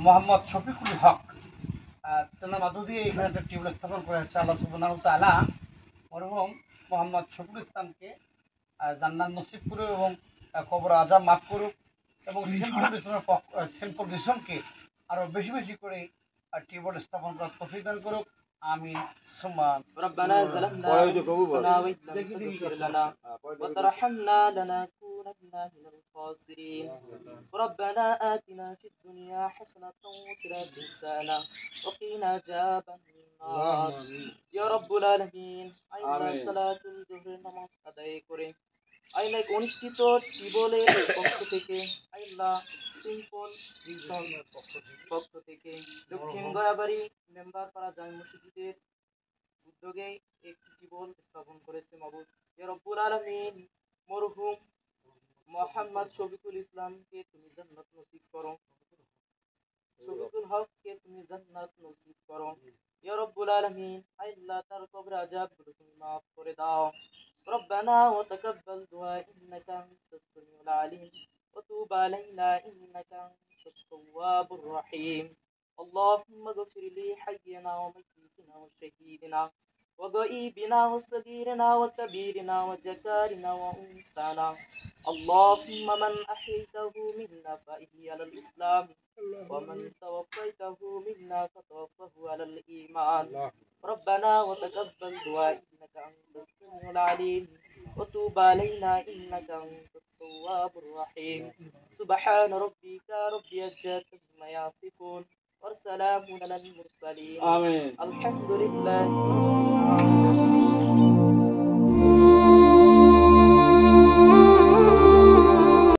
মোহাম্মদ শফিকুল হক তেনার মধ্য দিয়ে এখানে একটা টিউবওয়েল স্থাপন করা হচ্ছে। আল্লাহ সুবহানাহু ওয়া তাআলা মরহুম মোহাম্মদ শফিকুল ইসলামকে জান্নাত নসিব করুক এবং কবর আযাব মাফ করুক এবং সেন্ট্রাল মিশনকে আরো বেশি বেশি করে টিউবওয়েল স্থাপন করার তৌফিক দান করুক। আমিন সুম্মা ربنا ظلمنا أنفسنا وإن لم تغفر لنا وترحمنا لنكونن من الخاسرين ربنا آتنا في الدنيا حسنة وفي الآخرة حسنة وقنا عذاب النار يا رب العالمين আইনা সালাতুল জোহরের নামাজ আদায় করে আইলা অনুষ্ঠিত টিবলের পক্ষ থেকে আইল্লাহ সিম্পল মিশন পক্ষ থেকে দক্ষিণ গয়াবাড়ি মেম্বার পাড়া জামে মসজিদের উদ্যোগে একটি টিবল স্থাপন করেছে মাবুদ ইয়া রব্বুল আলামিন মরহুম মোহাম্মদ শফিকুল ইসলামকে তুমি জান্নাত নসিব করো শফিকুল হককে তুমি জান্নাত নসিব করো ইয়া রব্বুল আলামিন আল্লাহ তার কবর আযাবগুলো তুমি maaf করে দাও ربنا وتقبل دعاء إنك أنت السميع العليم وتوب علينا إنك أنت التواب الرحيم اللهم اغفر لي حينا وميتنا وشهيدنا وغائبنا وصغيرنا وكبيرنا وذكارنا وأنثانا اللهم من أحييته منا فأحيه على الإسلام ومن توفيته منا فتوفه على الإيمان ربنا وتقبل دعاء إنك أنت السميع العليم وتوب علينا إنك أنت التواب الرحيم سبحان ربك رب العزة عما يصفون والسلام على المرسلين آمين الحمد لله